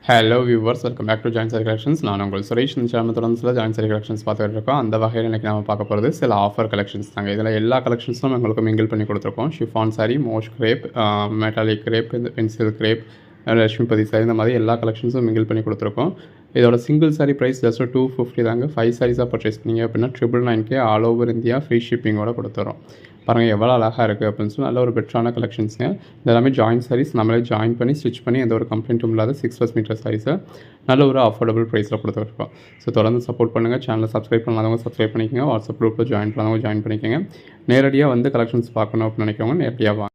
Hello viewers, welcome back to join sari கலெக்ஷன்ஸ். நான் உங்கள் சுரேஷ். இந்த சேனல் தொடர்ந்து ஜாயின் சாரி கலெக்ஷன்ஸ் பார்த்துட்டு இருக்கோம். அந்த வகையில் இன்றைக்கி நம்ம பார்க்க போகிறது சில ஆஃபர் கலெக்ஷன்ஸ் தாங்க. இதில் எல்லா கலெக்ஷன்ஸும் உங்களுக்கு மிங்கிள் பண்ணி கொடுத்துருக்கோம். Chiffon sari, moss crepe, metallic crepe, இந்த பென்சில் கிரேப், லட்சுமிபதி சாரி, இந்த மாதிரி எல்லா கலெக்ஷன்ஸும் மிங்கிள் பண்ணி கொடுத்துருக்கோம். இதோட சிங்கிள் சாரி ப்ரைஸ் ஜஸ்ட் 250 தாங்க. 5 சாரீஸாக பர்ச்சேஸ் பண்ணிங்க அப்படின்னா 999K all over India free ஷிப்பிங்கோட கொடுத்துறோம். பாருங்கள் எவ்வளோ அழகாக இருக்குது அப்படின்னு சொல்லி நல்ல ஒரு பெட்டரான கலெக்ஷன்ஸுங்க. இது எல்லாமே ஜாயின் சாரீஸ், நம்மளே ஜாயின் பண்ணி ஸ்டிச் பண்ணி எந்த ஒரு கம்ப்ளைண்ட்டும் இல்லாத 6+ மீட்டர் சாரீஸை நல்ல ஒரு அஃபோர்டபுள் ப்ரைஸில் கொடுத்துருக்கோம். ஸோ தொடர்ந்து சப்போர்ட் பண்ணுங்கள். சேனலை சப்ஸ்கிரைப் பண்ணாதவங்க சப்ஸ்கிரைப் பண்ணிக்கோங்க. வாட்ஸ்அப் குரூப்பில் ஜாயின் பண்ணாதவங்க ஜாயின் பண்ணிக்கோங்க. நேரடியாக வந்து கலெக்ஷன்ஸ் பார்க்கணும் அப்படின்னு நினைக்கிறவங்க நேரடியாக வாங்க.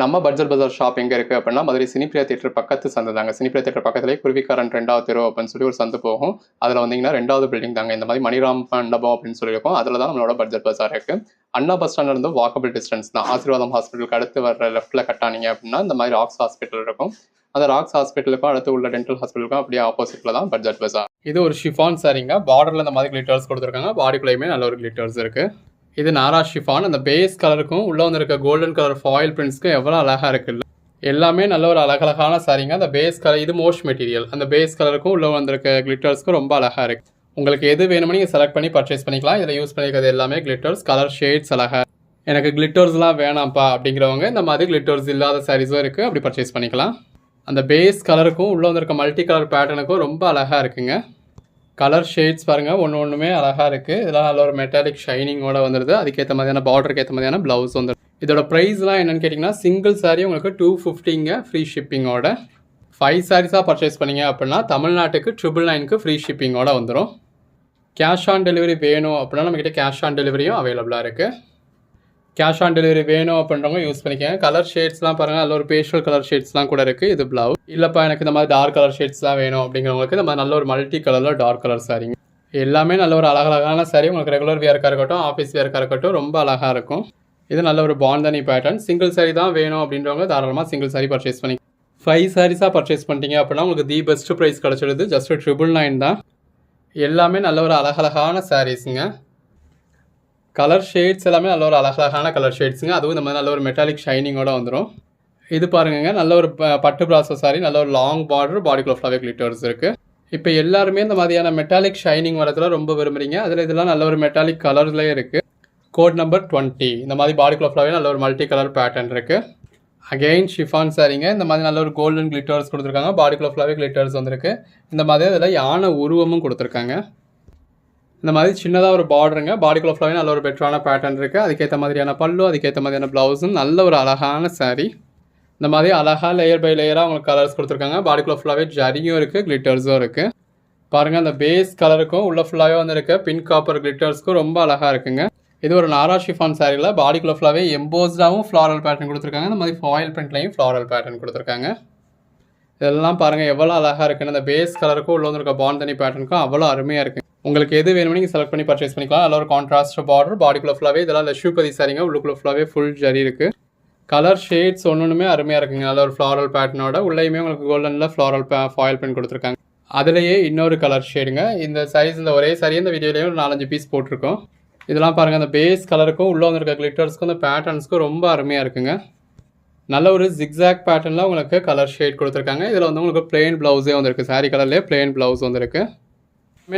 நம்ம பட்ஜெட் பஜார் ஷாப் எங்கே இருக்குது அப்படின்னா மதுரை சினிப்பிரியா தியேட்டர் பக்கத்து சந்து தாங்க. சினிப்பிரியா தியேட்டர் பக்கத்துலேயே குருவிக்காரன் 2வது தெரு அப்படின்னு சொல்லி ஒரு சந்து போகும். அதில் வந்தீங்கன்னா 2வது பில்டிங் தாங்க. இந்த மாதிரி மணிராம் மண்டபம் அப்படின்னு சொல்லியிருக்கோம். அதில் தான் நம்மளோட பட்ஜெட் பஜார் இருக்குது. அண்ணா பஸ் ஸ்டாண்ட்லேருந்து வாக்கபிள் டிஸ்டன்ஸ் தான். ஆசீர்வாதம் ஹாஸ்பிட்டலுக்கு அடுத்து வர லெஃப்ட்டில் கட்டானீங்க அப்படின்னா இந்த மாதிரி ராக்ஸ் ஹாஸ்பிட்டல் இருக்கும். அந்த ராக்ஸ் ஹாஸ்பிட்டலுக்கும் அடுத்து உள்ள டென்டல் ஹாஸ்பிட்டலுக்கும் அப்படியே ஆப்போசிட்டில் தான் பட்ஜெட் பஜார். இது ஒரு ஷிஃபான் சாரிங்க. பார்டரில் இந்த மாதிரி கிளிட்டர்ஸ் கொடுத்துருக்காங்க. பாடிக்குள்ளேயுமே நல்ல ஒரு கிளிட்டர்ஸ் இருக்குது. இது நாரா ஷிஃபான். அந்த பேஸ் கலருக்கும் உள்ளே வந்து இருக்க கோல்டன் கலர் ஃபாயில் பிரிண்ட்ஸ்க்கும் எவ்வளோ அழகாக இருக்குல்ல. எல்லாமே நல்ல ஒரு அழகழகான சாரிங்க. அந்த பேஸ் கலர் இது மோஷ் மெட்டீரியல். அந்த பேஸ் கலருக்கும் உள்ளே வந்திருக்க கிளிட்டர்ஸ்க்கும் ரொம்ப அழகாக இருக்குது. உங்களுக்கு எது வேணுமோ நீங்கள் செலக்ட் பண்ணி பர்ச்சேஸ் பண்ணிக்கலாம். இதில் யூஸ் பண்ணிக்கிறது எல்லாமே கிளிட்டர்ஸ், கலர் ஷேட்ஸ் அழகாக. எனக்கு கிளிட்டர்ஸ்லாம் வேணாம்ப்பா அப்படிங்கிறவங்க இந்த மாதிரி கிளிட்டர்ஸ் இல்லாத சாரீஸும் இருக்குது, அப்படி பர்ச்சேஸ் பண்ணிக்கலாம். அந்த பேஸ் கலருக்கும் உள்ளே வந்திருக்க மல்டி கலர் பேட்டர்னுக்கும் ரொம்ப அழகாக இருக்குங்க. கலர் ஷேட்ஸ் பாருங்கள், ஒன்றுமே அழகாக இருக்குது. இதெல்லாம் நல்ல ஒரு மெட்டாலிக் ஷைனிங்கோட வந்துடுது. அதுக்கேற்ற மாதிரியான பார்டருக்கு ஏற்ற மாதிரியான ப்ளவுஸ் வந்துடுது. இதோட ப்ரைஸ்லாம் என்னென்னு கேட்டிங்கன்னா சிங்கிள் சாரீ உங்களுக்கு 250ங்க ஃப்ரீ ஷிப்பிங்கோட. 5 சாரீஸாக பர்ச்சேஸ் பண்ணிங்க அப்படின்னா தமிழ்நாட்டுக்கு 999க்கு ஃப்ரீ ஷிப்பிங்கோட வந்துடும். கேஷ் ஆன் டெலிவரி வேணும் அப்படின்னா நம்மக்கிட்ட கேஷ் ஆன் டெலிவரியும் அவைலபிளாக இருக்குது. கேஷ் ஆன் டெலிவரி வேணும் அப்படின்றவங்க யூஸ் பண்ணிக்கோங்க. கலர் ஷேட்ஸ்லாம் பாருங்கள், நல்ல ஒரு பேஸ்டல் கலர் ஷேட்ஸ்லாம் கூட இருக்குது. இது ப்ளவுஸ். இல்லைப்பா எனக்கு இந்த மாதிரி டார்க் கலர் ஷேட்ஸ்லாம் வேணும் அப்படிங்கிறவங்களுக்கு இந்த மாதிரி நல்ல ஒரு மல்டி கலரில் டார்க் கலர் சாரிங்க. எல்லாமே நல்ல ஒரு அழகழகான சாரி. உங்களுக்கு ரெகுலர் வியர்க்காக இருக்கட்டும், ஆஃபீஸ் வியர்க்காக இருக்கட்டும், ரொம்ப அழகாக இருக்கும். இது நல்ல ஒரு பாந்தனி பேட்டர்ன். சிங்கிள் சாரி தான் வேணும் அப்படின்றவங்க தாராளமாக சிங்கிள் சாரி பர்ச்சேஸ் பண்ணி 5 சாரீஸாக பர்ச்சேஸ் பண்ணிட்டீங்க அப்படின்னா உங்களுக்கு தி பெஸ்ட் ப்ரைஸ் கிடச்சிடுது. ஜஸ்ட் 999 தான். எல்லாமே நல்ல ஒரு அழகழகான சாரீஸுங்க. கலர் ஷேட்ஸ் எல்லாமே நல்ல ஒரு அழகழகான கலர் ஷேட்ஸுங்க. அதுவும் இந்த மாதிரி நல்ல ஒரு மெட்டாலிக் ஷைனிங்கோட வந்துடும். இது பாருங்க, நல்ல ஒரு பட்டு பிராசோ சாரி, நல்ல ஒரு லாங் பார்டர், பாடிக்குள்ள ஃப்ளவர் கிளிட்டர்ஸ் இருக்குது. இப்போ எல்லாருமே இந்த மாதிரியான மெட்டாலிக் ஷைனிங் வரதுல ரொம்ப விரும்புறீங்க. அதில் இதெல்லாம் நல்ல ஒரு மெட்டாலிக் கலர்லேயே இருக்குது. கோட் நம்பர் 20 இந்த மாதிரி பாடிக்குள்ள ஃப்ளவர் நல்ல ஒரு மல்டி கலர் பேட்டர்ன் இருக்குது. அகெயின் ஷிஃபான் சாரிங்க. இந்த மாதிரி நல்ல ஒரு கோல்டன் கிளிட்டர்ஸ் கொடுத்துருக்காங்க. பாடிக்குள்ள ஃப்ளவர் கிளிட்டர்ஸ் வந்துருக்கு. இந்த மாதிரி அதில் யானை உருவமும் கொடுத்துருக்காங்க. இந்த மாதிரி சின்னதாக ஒரு பார்டருங்க. பாடிக்குள்ள ஃப்ளவர் நல்ல ஒரு பெட்டரான பேட்டர்ன் இருக்குது. அதுக்கேற்ற மாதிரியான பல்லு, அதுக்கேற்ற மாதிரியான ப்ளவுஸும் நல்ல ஒரு அழகான சாரி. இந்த மாதிரி அழகாக லேயர் பை லேயராக உங்களுக்கு கலர்ஸ் கொடுத்துருக்காங்க. பாடிக்குள்ள ஃபுல்லாகவே ஜரியும் இருக்குது, கிளிட்டர்ஸும் இருக்குது. பாருங்கள், அந்த பேஸ் கலருக்கும் உள்ள ஃபுல்லாகவே வந்துருக்க பிங்க் காப்பர் கிளிட்டர்ஸ்க்கும் ரொம்ப அழகாக இருக்குங்க. இது ஒரு நாரா ஷிஃபான் சாரியில் பாடிக்குள்ள ஃபுல்லாகவே எம்போஸ்டாகவும் ஃப்ளாரல் பேட்டர்ன் கொடுத்துருக்காங்க. இந்த மாதிரி ஃபாயில் பிரிண்ட்லையும் ஃப்ளாரல் பேட்டர்ன் கொடுத்துருக்காங்க. இதெல்லாம் பாருங்கள் எவ்வளோ அழகாக இருக்குன்னு. அந்த பேஸ் கலருக்கும் உள்ள வந்துருக்க பாந்தனி பேட்டர்னுக்கும் அவ்வளோ அருமையாக இருக்குது. உங்களுக்கு எது வேணுமோ நீங்கள் செலக்ட் பண்ணி பர்ச்சேஸ் பண்ணிக்கலாம். நல்ல ஒரு கான்ட்ராஸ்ட் பார்டர், பாடிக்குள்ள ஃபுல்லாகவே இதெல்லாம் லட்சுமிபதி சாரிங்க. உள்ளுக்குள்ள ஃபுல்லாகவே ஃபுல் ஜரி இருக்குது. கலர் ஷேட்ஸ் ஒன்றுமே அருமையாக இருக்குங்க. நல்ல ஒரு ஃப்ளாரல் பேட்டர்னோட உள்ளேயுமே உங்களுக்கு கோல்டனில் ஃப்ளாரல் ஃபாயில் பிரிண்ட் கொடுத்துருக்காங்க. அதுலேயே இன்னொரு கலர் ஷேடுங்க. இந்த சைஸ் இந்த ஒரே சாரி இந்த வீடியோலேயும் ஒரு 4-5 பீஸ் போட்டிருக்கோம். இதெல்லாம் பாருங்கள், அந்த பேஸ் கலருக்கும் உள்ளே வந்துருக்க கிளிட்டர்ஸ்க்கும் அந்த பேட்டர்ன்ஸ்க்கும் ரொம்ப அருமையாக இருக்குங்க. நல்ல ஒரு ஜிக்ஸாக் பேட்டர்னில் உங்களுக்கு கலர் ஷேட் கொடுத்துருக்காங்க. இதில் வந்து உங்களுக்கு பிளெயின் ப்ளவுஸே வந்துருக்கு. சாரி கலர்லேயே பிளெயின் ப்ளவுஸ் வந்துருக்கு.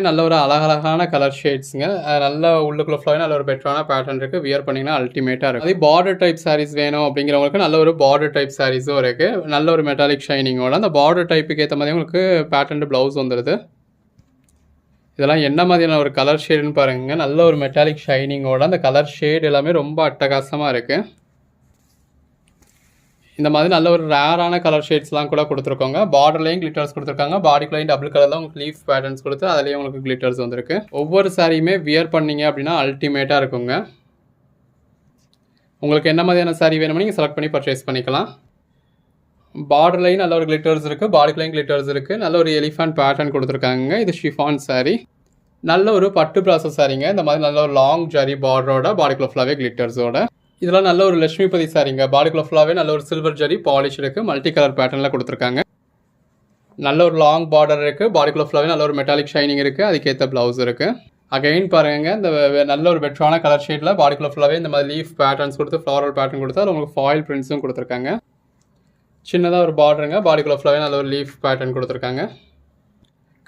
நல்ல ஒரு அழகழகான கலர் ஷேட்ஸுங்க. நல்ல உள்ளுக்குள்ள ஃப்ளவர் நல்ல ஒரு பெட்டரான பேட்டர்ன் இருக்குது. வியர் பண்ணிங்கன்னா அல்டிமேட்டாக இருக்குது. அதே பார்டர் டைப் சாரீஸ் வேணும் அப்படிங்கிறவங்களுக்கு நல்ல ஒரு பார்டர் டைப் சாரீஸும் இருக்குது. நல்ல ஒரு மெட்டாலிக் ஷைனிங்கோட அந்த பார்டர் டைப்புக்கு ஏற்ற மாதிரி உங்களுக்கு பேட்டர்ன் ப்ளவுஸ் வந்துடுது. இதெல்லாம் என்ன மாதிரியான ஒரு கலர் ஷேடுன்னு பாருங்க. நல்ல ஒரு மெட்டாலிக் ஷைனிங்கோட அந்த கலர் ஷேட் எல்லாமே ரொம்ப அட்டகாசமாக இருக்குது. இந்த மாதிரி நல்ல ஒரு ரேரான கலர் ஷேட்ஸ்லாம் கூட கொடுத்துருக்கோங்க. பார்டர்லேயும் கிளிட்டர்ஸ் கொடுத்துருக்காங்க. பாடிக்குள்ளேயும் டபுள் கலரில் உங்களுக்கு லீஃப் பேட்டர்ன்ஸ் கொடுத்து அதுலேயும் உங்களுக்கு கிளிட்டர்ஸ் வந்துருக்கு. ஒவ்வொரு சாரியுமே வியர் பண்ணிங்க அப்படின்னா அல்டிமேட்டாக இருக்குங்க. உங்களுக்கு என்ன மாதிரியான சாரி வேணுமோ நீங்கள் செலக்ட் பண்ணி பர்ச்சேஸ் பண்ணிக்கலாம். பார்டர்லையும் நல்ல ஒரு கிளிட்டர்ஸ் இருக்குது, பாடிக்குள்ளேயும் கிளிட்டர்ஸ் இருக்குது. நல்ல ஒரு எலிஃபண்ட் பேட்டர்ன் கொடுத்துருக்காங்க. இது ஷிஃபான் சாரி. நல்ல ஒரு பட்டு ப்ராசஸ் சாரிங்க. இந்த மாதிரி நல்ல ஒரு லாங் ஜரி பார்டரோட பாடிக்குள்ள ஃபுல்லாகவே கிளிட்டர்ஸோட. இதெல்லாம் நல்ல ஒரு லட்சுமிபதி சாரிங்க. பாடிக்குள்ள ஃபுல்லாகவே நல்ல ஒரு சில்வர் ஜரி பாலிஷ் இருக்குது. மல்டி கலர் பேட்டர்னில் கொடுத்துருக்காங்க. நல்ல ஒரு லாங் பார்டர் இருக்குது. பாடிக்குள்ள ஃபுல்லாகவே நல்ல ஒரு மெட்டாலிக் ஷைனிங் இருக்குது. அதுக்கேற்ற ப்ளவுஸ் இருக்குது. அகைன் பாருங்க, இந்த நல்ல ஒரு பெட்டரான கலர் ஷேடில் பாடிக்குள்ள ஃபுல்லாகவே இந்த மாதிரி லீஃப் பேட்டர்ன்ஸ் கொடுத்து ஃப்ளாரல் பேட்டர்ன் கொடுத்து அதில் உங்களுக்கு ஃபாயில் பிரிண்ட்ஸும் கொடுத்துருக்காங்க. சின்னதாக ஒரு பார்டருங்க. பாடிக்குள்ளே ஃபுல்லாகவே நல்ல ஒரு லீஃப் பேட்டர்ன் கொடுத்துருக்காங்க.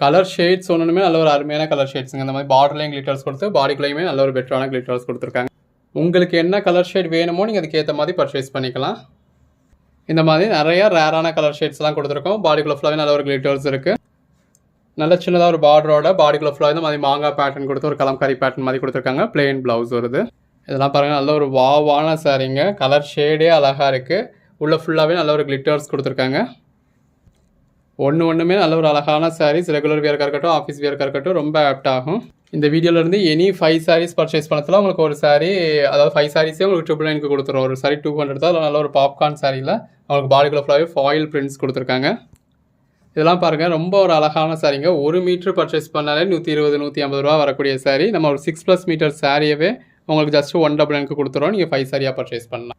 கலர் ஷேட்ஸ் ஒன்றுமே நல்ல ஒரு அருமையான கலர் ஷேட்ஸுங்க. இந்த மாதிரி பார்டர்லையும் கிளிட்டர்ஸ் கொடுத்து பாடிக்குள்ளேயுமே நல்ல ஒரு பெட்டரான கிளிட்டர்ஸ் கொடுத்துருக்காங்க. உங்களுக்கு என்ன கலர் ஷேட் வேணுமோ நீங்கள் அதுக்கேற்ற மாதிரி பர்ச்சேஸ் பண்ணிக்கலாம். இந்த மாதிரி நிறையா ரேரான கலர் ஷேட்ஸ்லாம் கொடுத்துருக்கோம். பாடிக்குள்ளே ஃபுல்லாகவே நல்ல ஒரு கிளிட்டர்ஸ் இருக்குது. நல்ல சின்னதாக ஒரு பார்டரோட பாடிக்குள்ளே ஃபுல்லாக இந்த மாதிரி மாங்காய் பேட்டர்ன் கொடுத்து ஒரு கலம்காரி பேட்டர்ன் மாதிரி கொடுத்துருக்காங்க. பிளெயின் ப்ளவுஸ் வருது. இதெல்லாம் பாருங்கள், நல்ல ஒரு வாவான சாரீங்க. கலர் ஷேடே அழகாக இருக்குது. உள்ளே ஃபுல்லாகவே நல்ல ஒரு கிளிட்டர்ஸ் கொடுத்துருக்காங்க. ஒன்றுமே நல்ல ஒரு அழகான சாரீஸ். ரெகுலர் வியர்க்காக இருக்கட்டும், ஆஃபீஸ் வியர்க்காக இருக்கட்டும், ரொம்ப ஆப்ட் ஆகும். இந்த வீடியோலேருந்து எனி 5 சாரீஸ் பர்ச்சேஸ் பண்ணத்தில் உங்களுக்கு ஒரு சாரீ, அதாவது 5 சாரீஸே உங்களுக்கு 999 கொடுத்துரும். ஒரு சாரீ 200 தான். அதில் நல்ல ஒரு பாப்கார்ன் சாரியில் உங்களுக்கு பாடிக்குள்ளே ஃபுல்லாகவே ஃபாயில் பிரிண்ட்ஸ் கொடுத்துருக்காங்க. இதெல்லாம் பாருங்கள், ரொம்ப ஒரு அழகான சாரீங்க. 1 மீட்ரு பர்ச்சேஸ் பண்ணாலே 120 150 ரூபா வரக்கூடிய சாரீ. நம்ம ஒரு 6+ மீட்டர் சாரியவே உங்களுக்கு ஜஸ்ட் 199 கொடுத்துருவோம். நீங்கள் 5 சாரியாக பர்ச்சேஸ் பண்ணலாம்.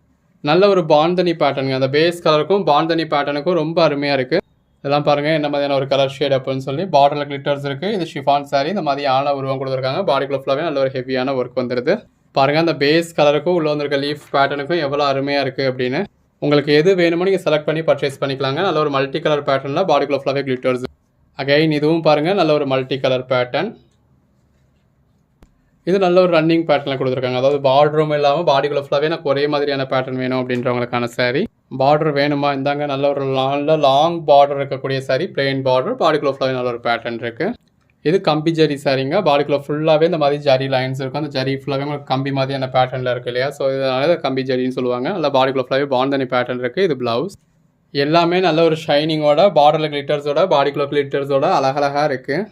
நல்ல ஒரு பாந்தனி பேட்டர்னுங்க. அந்த பேஸ் கலருக்கும் பாந்தனி பேட்டர்னுக்கும் ரொம்ப அருமையாக இருக்குது. இதெல்லாம் பாருங்கள் என்ன மாதிரியான ஒரு கலர் ஷேட் அப்படின்னு சொல்லி. பார்டரில் கிளிட்டர்ஸ் இருக்குது. இது ஷிஃபான் சாரி. இந்த மாதிரியான உருவம் கொடுத்துருக்காங்க. பாடிக்குள்ளே ஃபுல்லாகவே நல்ல ஒரு ஹெவியான ஒர்க் வந்துடுது. பாருங்கள், அந்த பேஸ் கலருக்கும் உள்ள வந்திருக்க லீஃப் பேட்டர்னுக்கும் எவ்வளோ அருமையாக இருக்குது அப்படின்னு. உங்களுக்கு எது வேணுமோ நீங்கள் செலக்ட் பண்ணி பர்ச்சேஸ் பண்ணிக்கலாங்க. நல்ல ஒரு மல்டி கலர் பேட்டர்னில் பாடிக்குள்ளே ஃபுல்லாகவே கிளிட்டர்ஸ். அகைன் இதுவும் பாருங்கள், நல்ல ஒரு மல்டி கலர் பேட்டர்ன். இது நல்ல ஒரு ரன்னிங் பேட்டர்னில் கொடுத்துருக்காங்க. அதாவது பார்டரும் இல்லாமல் பாடிக்குள்ளே ஃபுல்லாகவே எனக்கு ஒரே மாதிரியான பேட்டர்ன் வேணும் அப்படின்றவங்களுக்கான சாரீ. பார்டர் வேணுமா, இந்தாங்க நல்ல ஒரு லாங் பார்டர் இருக்கக்கூடிய சாரீ. பிளெயின் பார்டர், பாடிக்குள்ளே ஃபுல்லாகவே நல்ல ஒரு பேட்டர்ன் இருக்குது. இது கம்பி ஜரி சாரீங்க. பாடிக்குள்ளே ஃபுல்லாகவே இந்த மாதிரி ஜரி லைன்ஸ் இருக்கும். அந்த ஜரி ஃபுல்லாகவே உங்களுக்கு கம்பி மாதிரியான பேட்டர்னில் இருக்குது இல்லையா? ஸோ இதனால கம்பி ஜரின்னு சொல்லுவாங்க. நல்லா பாடிக்குள்ளே ஃபுல்லாகவே பாந்தனி பேட்டர்ன் இருக்குது. இது ப்ளவுஸ். எல்லாமே நல்ல ஒரு ஷைனிங்கோட, பார்டரில் கிளிட்டர்ஸோட, பாடிக்குள்ளே கிளிட்டர்ஸோட அழகழகாக இருக்குது.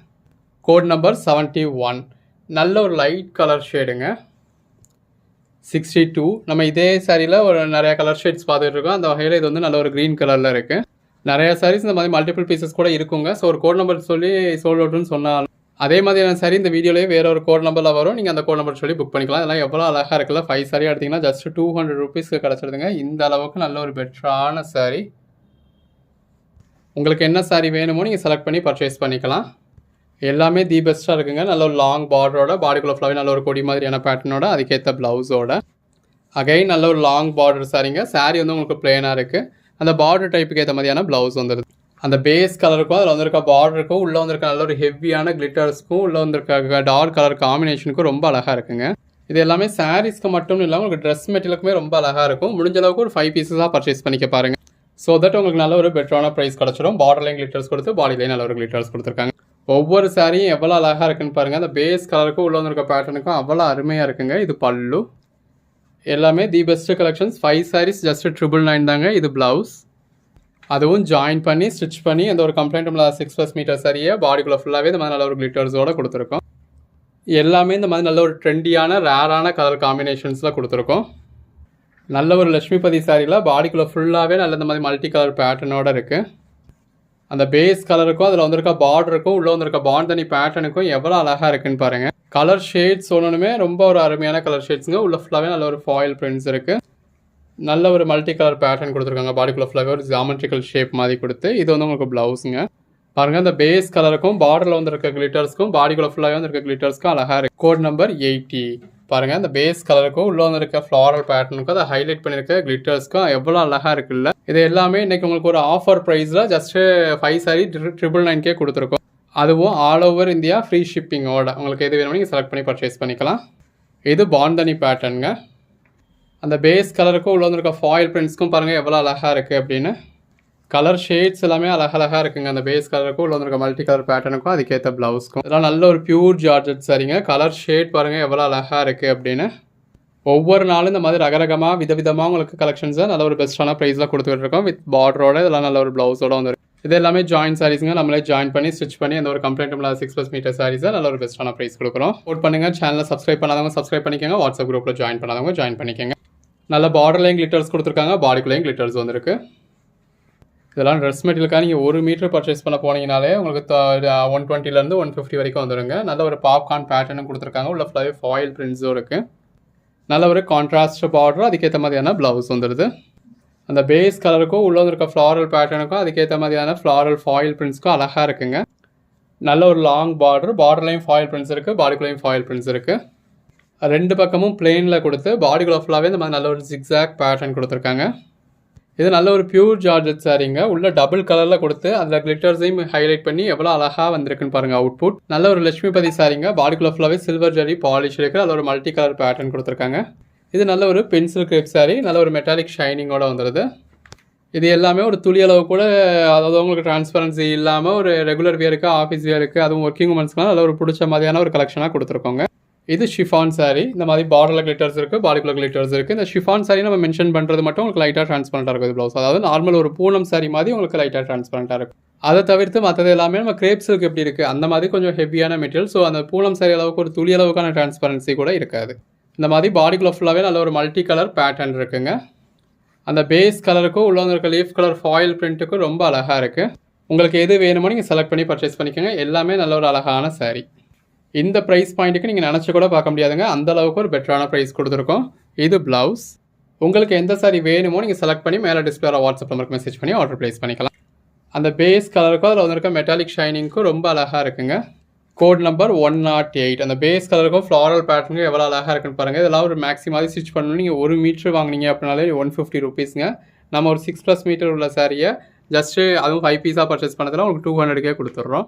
Code number 71. நல்ல ஒரு லைட் கலர் ஷேடுங்க. 62. நம்ம இதே சாரியில் ஒரு நிறையா கலர் ஷேட்ஸ் பார்த்துட்டு இருக்கோம். அந்த வகையில் இது வந்து நல்ல ஒரு க்ரீன் கலரில் இருக்குது. நிறையா சாரீஸ் இந்த மாதிரி மல்டிபிள் பீசஸ் கூட இருக்குங்க. ஸோ ஒரு கோட் நம்பர் சொல்லி சோல்ட் அவுட்னு சொன்னால் அதே மாதிரியான சாரி இந்த வீடியோலேயே வேறு ஒரு கோட் நம்பரில் வரும். நீங்கள் அந்த கோட் நம்பர் சொல்லி புக் பண்ணிக்கலாம். அதெல்லாம் எவ்வளோ அழகாக இருக்குல்ல. 5 சாரி எடுத்திங்கன்னா ஜஸ்ட் 200 ருபீஸ்க்கு கிடச்சிடுதுங்க. இந்த அளவுக்கு நல்ல ஒரு பெட்டரான சாரி. உங்களுக்கு என்ன சாரி வேணுமோ நீங்கள் செலக்ட் பண்ணி பர்ச்சேஸ் பண்ணிக்கலாம். எல்லாமே தி பெஸ்ட்டாக இருக்குங்க. நல்ல ஒரு லாங் பார்டரோட, பாடிக்குள்ளே ஃபுல்லாகவே நல்ல ஒரு கொடி மாதிரியான பேட்டர்னோட, அதுக்கேற்ற ப்ளவுஸோட. அகைன் நல்ல ஒரு லாங் பார்டர் சாரிங்க. சாரி வந்து உங்களுக்கு பிளெயினாக இருக்குது. அந்த பார்டர் டைப்புக்கு ஏற்ற மாதிரியான ப்ளவுஸ் வந்துடுது. அந்த பேஸ் கலருக்கும் அதில் வந்திருக்க பார்டருக்கும் உள்ளே வந்திருக்க நல்ல ஒரு ஹெவியான கிளிட்டர்ஸ்க்கும் உள்ளே வந்திருக்க டார்க் கலர் காம்பினேஷனுக்கும் ரொம்ப அழகாக இருக்குங்க. இது எல்லாமே சாரீஸ்க்கு மட்டும் இல்லாமல் உங்களுக்கு ட்ரெஸ் மெட்டீரியலுக்குமே ரொம்ப அழகாக இருக்கும். முடிஞ்ச அளவுக்கு ஒரு 5 பீஸஸாக பர்ச்சேஸ் பண்ணிக்க பாருங்கள். ஸோ தட் உங்களுக்கு நல்ல ஒரு பெட்டரான ப்ரைஸ் கிடச்சிடும். பார்டர்லையும் கிளிட்டர்ஸ் கொடுத்து பாடிலையும் நல்ல ஒரு கிளிட்டர்ஸ் கொடுத்துருக்காங்க. ஒவ்வொரு சாரியும் எவ்வளோ அழகாக இருக்குன்னு பாருங்கள். அந்த பேஸ் கலருக்கும் உள்ள வந்திருக்க பேட்டர்னுக்கும் அவ்வளோ அருமையாக இருக்குங்க. இது பல்லு. எல்லாமே the best collections. 5 saris just 999 தாங்க. இது ப்ளவுஸ். அதுவும் ஜாயின் பண்ணி ஸ்டிச் பண்ணி அந்த ஒரு கம்ப்ளைண்ட் இல்லாத 6+ மீட்டர் சாரியை பாடிக்குள்ளே ஃபுல்லாகவே இந்த மாதிரி நல்ல ஒரு கிளிட்டர்ஸோடு கொடுத்துருக்கோம். எல்லாமே இந்த மாதிரி நல்ல ஒரு ட்ரெண்டியான ரேரான கலர் காம்பினேஷன்ஸில் கொடுத்துருக்கோம். நல்ல ஒரு லட்சுமிபதி சாரியில் பாடிக்குள்ளே ஃபுல்லாகவே நல்ல இந்த மாதிரி மல்டி கலர் பேட்டர்னோடு இருக்குது. அந்த பேஸ் கலருக்கும் அதில் வந்திருக்க பார்டருக்கும் உள்ளே வந்திருக்க பாந்தனி பேட்டர்னுக்கும் எவ்வளோ அழகாக இருக்குன்னு பாருங்கள். கலர் ஷேட்ஸ் ஒன்றுமே ரொம்ப ஒரு அருமையான கலர் ஷேட்ஸுங்க. உள்ள ஃபுல்லாகவே நல்ல ஒரு ஃபாயில் பிரிண்ட்ஸ் இருக்குது. நல்ல ஒரு மல்டி கலர் பேட்டர்ன் கொடுத்துருக்காங்க. பாடிக்குள்ளே ஃபுல்லாகவே ஒரு ஜாமெட்ரிக்கல் ஷேப் மாதிரி கொடுத்து இது வந்து உங்களுக்கு ப்ளவுஸுங்க. பாருங்கள், அந்த பேஸ் கலருக்கும் பார்டரில் வந்திருக்க கிளிட்டர்ஸ்க்கும் பாடிக்குள்ளே ஃபுல்லாகவே வந்திருக்க கிளிட்டர்ஸ்க்கும் அழகாக இருக்குது. Code number 80. பாருங்கள், அந்த பேஸ் கலருக்கும் உள்ளே வந்திருக்க ஃப்ளாரல் பேட்டர்னுக்கும் அதை ஹைலைட் பண்ணியிருக்க கிளிட்டர்ஸ்க்கும் எவ்வளோ அழகாக இருக்குல்ல. இது எல்லாமே இன்றைக்கி உங்களுக்கு ஒரு ஆஃபர் ப்ரைஸில் ஜஸ்ட்டு 5 சாரி 999 கொடுத்துருக்கோம். அதுவும் ஆல் ஓவர் இந்தியா ஃப்ரீ ஷிப்பிங்கோட. உங்களுக்கு எது வேணுமோ நீங்கள் செலக்ட் பண்ணி பர்ச்சேஸ் பண்ணிக்கலாம். இது பாந்தனி பேட்டர்னுங்க. அந்த பேஸ் கலருக்கும் உள்ள வந்திருக்க ஃபாயில் பிரிண்ட்ஸ்க்கும் பாருங்கள் எவ்வளோ அழகாக இருக்குது அப்படின்னு. கலர் ஷேட்ஸ் எல்லாமே அழகழகாக இருக்குங்க. அந்த பேஸ் கலருக்கும் உள்ள வந்திருக்க மல்டி கலர் பேட்டர்னுக்கும் அதுக்கேற்ற ப்ளவுஸ்க்கும் இதெல்லாம் நல்ல ஒரு பியூர் ஜார்ஜெட் சரிங்க. கலர் ஷேட் பாருங்கள் எவ்வளோ அழகாக இருக்குது அப்படின்னு. ஒவ்வொரு நாளும் இந்த மாதிரி ரகரகமாக விதவிதமாக உங்களுக்கு கலெக்ஷன்ஸை நல்ல ஒரு பெஸ்ட்டான ப்ரைஸில் கொடுத்துட்டு இருக்கோம். வித் பார்டரோட இதெல்லாம் நல்ல ஒரு ப்ளவுஸோட வந்துருக்கு. இது எல்லாமே ஜாயின் சாரீஸுங்க. நம்மளே ஜாயின் பண்ணி ஸ்டிச் பண்ணி அந்த ஒரு கம்ப்ளைண்ட் இல்லாத 6+ மீட்டர் சாரீஸை நல்ல ஒரு பெஸ்ட்டான ப்ரைஸ் கொடுக்குறோம். சப்போர்ட் பண்ணுங்கள். சேனலை சப்ஸ்கிரைப் பண்ணாதவங்க சப்ஸ்கிரைப் பண்ணிக்கோங்க. வாட்ஸ்அப் குரூப்பில் ஜாயின் பண்ணாதவங்க ஜாயின் பண்ணிக்கோங்க. நல்ல பார்டர்லையும் கிளிட்டர்ஸ் கொடுத்துருக்காங்க. பாடிக்குள்ளேயும் கிளிட்டர்ஸ் வந்துருக்கு. இதெல்லாம் ட்ரெஸ் மெட்டீரியலுக்காக நீங்கள் 1 மீட்டர் பர்ச்சேஸ் பண்ண போனீங்கனாலே உங்களுக்கு 120 150 வரைக்கும் வந்துடுங்க. நல்ல ஒரு பாப்கார்ன் பேட்டர்னும் கொடுத்துருக்காங்க. உள்ள ஃபுல்லாகவே ஃபாயில் பிரிண்ட்ஸும் இருக்குது. நல்ல ஒரு கான்ட்ராஸ்ட் பார்டர், அதுக்கேற்ற மாதிரியான ப்ளவுஸ் வந்துடுது. அந்த பேஸ் கலருக்கும் உள்ளே இருக்க ஃப்ளாரல் பேட்டர்னுக்கும் அதுக்கேற்ற மாதிரியான ஃப்ளாரல் ஃபாயில் பிரிண்ட்ஸ்க்கும் அழகாக இருக்குங்க. நல்ல ஒரு லாங் பார்டர், பார்டர்லையும் ஃபாயில் பிரிண்ட்ஸ் இருக்குது, பாடிக்குள்ளேயும் ஃபாயில் பிரிண்ட்ஸ் இருக்குது. 2 பக்கமும் பிளெயினில் கொடுத்து பாடிக்குள்ள ஃபுல்லாகவே இந்த மாதிரி நல்ல ஒரு ஜிக்ஸாக் பேட்டர்ன் கொடுத்துருக்காங்க. இது நல்ல ஒரு பியூர் ஜார்ஜெட் சாரீங்க. உள்ள டபுள் கலரில் கொடுத்து அதில் கிளிட்டர்ஸையும் ஹைலைட் பண்ணி எவ்வளோ அழகாக வந்திருக்குன்னு பாருங்கள் அவுட்புட். நல்ல ஒரு லட்சுமிபதி சாரீங்க. பாடிக்குள்ள ஃபுல்லாகவே சில்வர் ஜரி பாலிஷ் இருக்குது. அதில் ஒரு மல்டி கலர் பேட்டர்ன் கொடுத்துருக்காங்க. இது நல்ல ஒரு பென்சில் கிரேப் சாரீ. நல்ல ஒரு மெட்டாலிக் ஷைனிங்கோட வந்துடுது. இது எல்லாமே ஒரு துளி அளவு கூட, அதாவது உங்களுக்கு டிரான்ஸ்பரன்சி இல்லாமல் ஒரு ரெகுலர் வியருக்கு, ஆஃபீஸ் வியருக்கு, அதுவும் ஒர்க்கிங் உமன்ஸ்க்குலாம் நல்ல ஒரு பிடிச்ச மாதிரியான ஒரு கலெக்ஷனாக கொடுத்துருக்கோங்க. இது ஷிஃபான் சாரீ. இந்த மாதிரி பார்டரில் கிளிட்டர்ஸ் இருக்குது, பாடிக்குள்ள கிளிட்டர்ஸ் இருக்குது. இந்த ஷிஃபான் சாரீ நம்ம மென்ஷன் பண்ணுறது மட்டும் உங்களுக்கு லைட்டாக ட்ரான்ஸ்பரண்ட்டாக இருக்குது ப்ளவுஸ். அதாவது நார்மல் ஒரு பூனம் சாரீ மாதிரி உங்களுக்கு லைட்டாக ட்ரான்ஸ்பரண்ட்டாக இருக்கும். அதை தவிர்த்து மற்றது எல்லாமே நம்ம கிரேப் சில்க் எப்படி இருக்குது அந்த மாதிரி கொஞ்சம் ஹெவியான மெட்டீரியல். ஸோ அந்த பூனம் சாரீ அளவுக்கு ஒரு துளி அளவுக்கான டிரான்ஸ்பரன்சி கூட இருக்காது. இந்த மாதிரி பாடிக்குள்ள ஃபுல்லாகவே நல்ல ஒரு மல்டி கலர் பேட்டர்ன் இருக்குங்க. அந்த பேஸ் கலருக்கும் உள்ள இருக்க லீஃப் கலர் ஃபாயில் பிரிண்ட்டுக்கும் ரொம்ப அழகாக இருக்குது. உங்களுக்கு எது வேணுமோ நீங்கள் செலக்ட் பண்ணி பர்ச்சேஸ் பண்ணிக்கோங்க. எல்லாமே நல்ல ஒரு அழகான சாரீ. இந்த ப்ரைஸ் பாயிண்ட்டுக்கு நீங்கள் நினச்சி கூட பார்க்க முடியாதுங்க. அந்த அளவுக்கு ஒரு பெட்டரான ப்ரைஸ் கொடுத்துருக்கோம். இது ப்ளவுஸ். உங்களுக்கு எந்த சாரீ வேணுமோ நீங்கள் செலக்ட் பண்ணி மேலே டிஸ்பிளேல வாட்ஸ்அப் நம்பருக்கு மெசேஜ் பண்ணி ஆர்டர் ப்ளேஸ் பண்ணிக்கலாம். அந்த பேஸ் கலருக்கும் அதில் வந்துருக்க மெட்டாலிக் ஷைனிங்க்கும் ரொம்ப அழகாக இருக்குங்க. Code number 108. அந்த பேஸ் கலருக்கும் ஃப்ளாரல் பேட்டர்னுக்கும் எவ்வளோ அழகாக இருக்குன்னு பாருங்கள். இதெல்லாம் ஒரு மேக்ஸி மாதிரி ஸ்டிச் பண்ணணும். நீங்கள் 1 மீட்டர் வாங்கினீங்க அப்படின்னாலே 150 ருபீஸுங்க. நம்ம ஒரு 6+ மீட்டர் உள்ள சாரியை ஜஸ்ட்டு அதுவும் 5 பீஸாக பர்ச்சேஸ் பண்ணதில் உங்களுக்கு 200க்கே கொடுத்துட்றோம்.